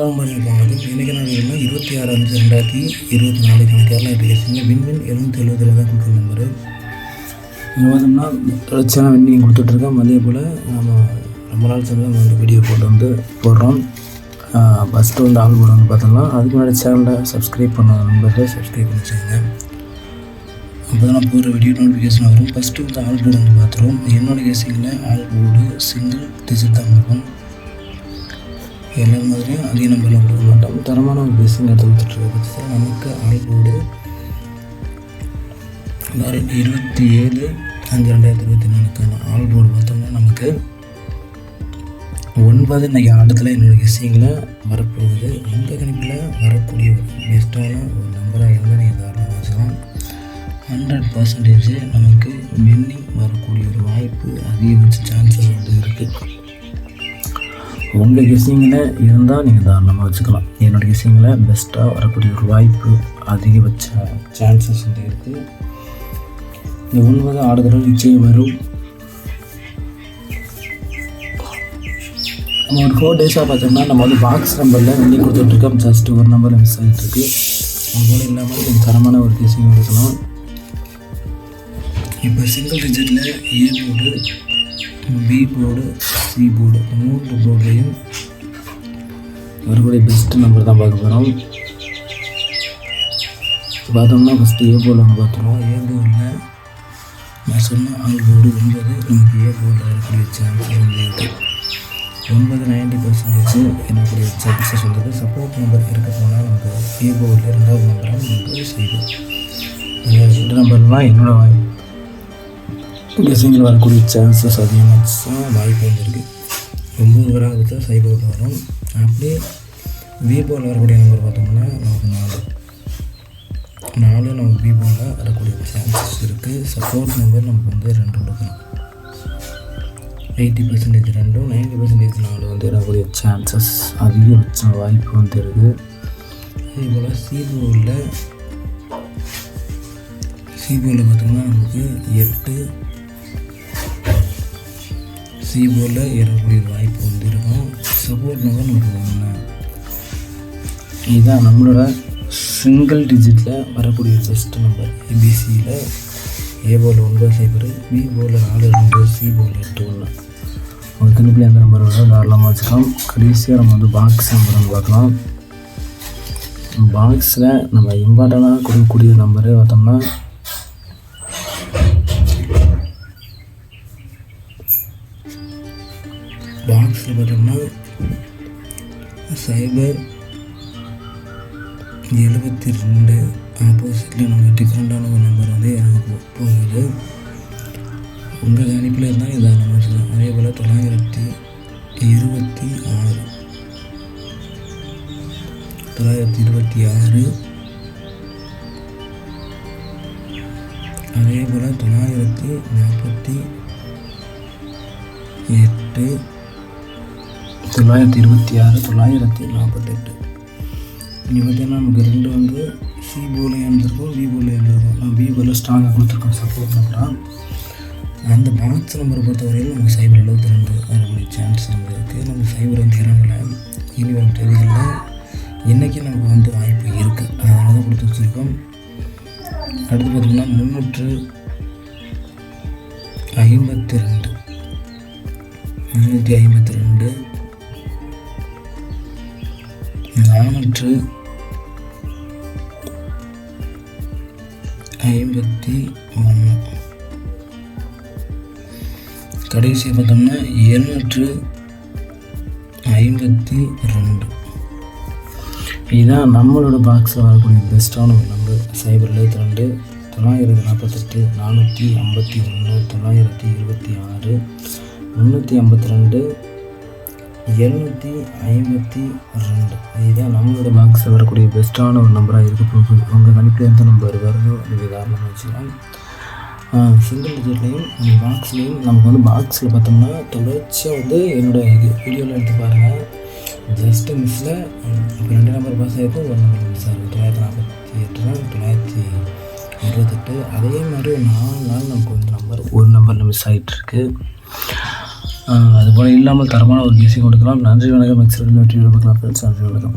அதான் மாதிரி இருக்காங்க. இன்றைக்கி நான் 26/5/2024 கேரளா எஜுகேஷன் வின்வின் 770 தான் கொடுக்குற நம்பரு. இங்கே பார்த்தோம்னா தொடர்ச்சியான வின்னிங் கொடுத்துட்ருக்கோம். அதே போல் நம்ம ரொம்ப நாள் சேர்ந்து நம்ம வந்து வீடியோ போடுறோம். ஃபஸ்ட்டு வந்து ஆள் போட பார்த்தோம்னா அதுக்கு முன்னாடி சேனலை சப்ஸ்கிரைப் பண்ண நம்பரை சப்ஸ்கிரைப் பண்ணி வச்சுக்கோங்க. அப்போ தான் நான் போடுற வீடியோ நோட்டிஃபிகேஷன் வரும். ஃபஸ்ட்டு வந்து ஆள் போர்டு வந்து பார்த்துருவோம். என்னோடய கேசிங்கில் ஆள் போர்டு சிங்கிள் டிஜிட் தான் இருக்கும். எல்லா மாதிரியும் அதிக நம்பர்லாம் கொடுக்க மாட்டோம். தரமான ஒரு கேசிங் எடுத்து கொடுத்துட்ருக்க பட்சத்தில் நமக்கு ஆள் போர்டு 27/5/2024 ஆள் போர்டு பார்த்தோம்னா நமக்கு 9 இன்றைக்கி ஆட்டத்தில் என்னோடய கெஸ்ஸிங்கில் வரப்போகுது. உங்கள் கணிப்பில் வரக்கூடிய ஒரு பெஸ்ட்டான ஒரு நம்பராக இருந்தால் நீங்கள் தாராளமாக வச்சுக்கலாம். 100% நமக்கு வின்னிங் வரக்கூடிய ஒரு வாய்ப்பு அதிகபட்ச சான்சஸ் வந்து இருக்குது. உங்கள் கெஸ்ஸிங்கில் இருந்தால் நீங்கள் தாராளமாக வச்சுக்கலாம். என்னோடய கெஸ்ஸிங்கில் பெஸ்ட்டாக வரக்கூடிய ஒரு வாய்ப்பு அதிகபட்ச சான்சஸ் வந்து இருக்குது. இந்த 9 ஆடுதல் நிச்சயம் வரும். நம்ம ஒரு 4 டேஸாக பார்த்தோம்னா நம்ம வந்து பாக்ஸ் நம்பரில் வெளியே கொடுத்துட்ருக்கோம். ஜஸ்ட் ஒரு நம்பரில் மிஸ் ஆகிட்டுருக்கு. அதுபோல் இல்லாமல் கொஞ்சம் தரமான ஒரு கேசிங் எடுக்கலாம். இப்போ சிங்கிள் டிஜிட்டில் A board, B board, C board 3 போர்ட்லேயும் வரக்கூடிய பெஸ்ட் நம்பர் தான் பார்க்க போகிறோம். பார்த்தோம்னா ஃபஸ்ட்டு ஏ போர்டில் வந்து பார்த்துருவோம். ஏ போர்டில் நான் சொன்ன ஆள் போர்டு 9 நமக்கு ஏ போர்டில் வரக்கூடிய சான்ஸ் வந்து இருக்குது. 90% என்னக்கூடிய சான்சஸ் வந்து சப்போர்ட் நம்பர் இருக்க போனால் நமக்கு ஏ போர்டில் 2வது நம்பராக நமக்கு செய்வோம். 2 நம்பர்னால் என்னோடய கெஸ்ஸிங்கில் வரக்கூடிய சான்சஸ் அதிகமாக வாய்ப்பு வந்துருக்கு. 9 வராது சைபோர்டில் வரும். அப்படியே பி போர்டில் வரக்கூடிய நம்பர் பார்த்தோம்னா நமக்கு 4 நமக்கு பி போர்டில் வரக்கூடிய சான்சஸ் இருக்குது. சப்போர்ட் நம்பர் நமக்கு வந்து 2 கொடுக்கணும். 80% 2, 90% 4 வந்து வரக்கூடிய சான்சஸ் அதிகபட்ச வாய்ப்பு வந்து இருக்குது. அதே போல் சி போர்டில் பார்த்தோம்னா நமக்கு 8 சி போர்டில் ஏறக்கூடிய வாய்ப்பு வந்து இருக்கும். சப்போர்ட் நம்பர் நமக்கு 1. இதுதான் நம்மளோட சிங்கிள் டிஜிட்டில் வரக்கூடிய பெஸ்ட் நம்பர். ஏபிசியில் ஏ போர்டில் 9 பி போர்டில் 4 2, சி போர்டில் 8 1. அவங்க கணிப்பில் எந்த நம்பர் வரும் தாராளமாக வச்சுக்கலாம். கடைசியாக நம்ம வந்து பாக்ஸ் நம்பர் வந்து பார்க்கலாம். பாக்ஸில் நம்ம இம்பார்ட்டண்டாக கொடுக்கக்கூடிய நம்பரு பார்த்தோம்னா பாக்ஸில் பார்த்தோம்னா 072 ஆப்போசிட்டில் நமக்கு டிஃப்ரெண்ட்டான ஒரு நம்பர் வந்து எனக்கு போகுது. உங்கள் கணிப்பில் இருந்தால் இதாக நம்ம வச்சுக்கலாம். அதே போல் 926 அதே போல் 948 926 948. இங்கே பார்த்தீங்கன்னா நமக்கு 2 வந்து சி போர்டில் இருந்திருக்கும், பி போர்டில் இருந்திருக்கும். நம்ம பி போர்டில் ஸ்ட்ராங்காக கொடுத்துருக்கோம் சப்போர்ட் நம்பராக. அந்த பாக்ஸ் நம்பரை பொறுத்தவரையில் நமக்கு 072 வரக்கூடிய சான்ஸ் வந்து இருக்குது. நம்ம 0 வந்து இறங்கலை. இனி வரும் தேதிகளில் இன்றைக்கி நமக்கு வந்து வாய்ப்பு இருக்குது. அதனால தான் கொடுத்து வச்சுருக்கோம். அடுத்து பார்த்திங்கன்னா 352 451. கடைசியாக பார்த்தோம்னா 752. இதுதான் நம்மளோட பாக்ஸில் வரக்கூடிய பெஸ்ட்டான ஒரு நம்பர். 072 948 451 926 352 752. இதுதான் நம்மளோட பாக்ஸில் வரக்கூடிய பெஸ்ட்டான ஒரு நம்பராக இருக்க போகுது. உங்கள் கணிப்பில் எந்த நம்பர் வருதோ அது தாராளமாக வச்சுக்கலாம். சிங்கிள் டிஜிட்லேயும் அந்த பாக்ஸ்லேயும் நமக்கு வந்து பாக்ஸில் பார்த்தோம்னா தொடர்ச்சியாக வந்து என்னோடய வீடியோவில் எடுத்து பாருங்கள். ஜஸ்ட்டு மிஸ்ஸில் இப்போ 2 நம்பர் பாஸ் ஆகிருக்கு, 1 நம்பர் மிஸ் ஆகிருக்கு. 948 928. அதே மாதிரி ஒரு 4 நாள் நமக்கு வந்து ஒரு நம்பரில் மிஸ் ஆகிட்டுருக்கு. அதுபோல் இல்லாமல் தரமான ஒரு கேஸை கொடுக்கலாம். நன்றி வணக்கம். நெக்ஸ்ட் வீடியோவில் பார்க்கலாம் ஃப்ரெண்ட்ஸ். நன்றி வணக்கம்.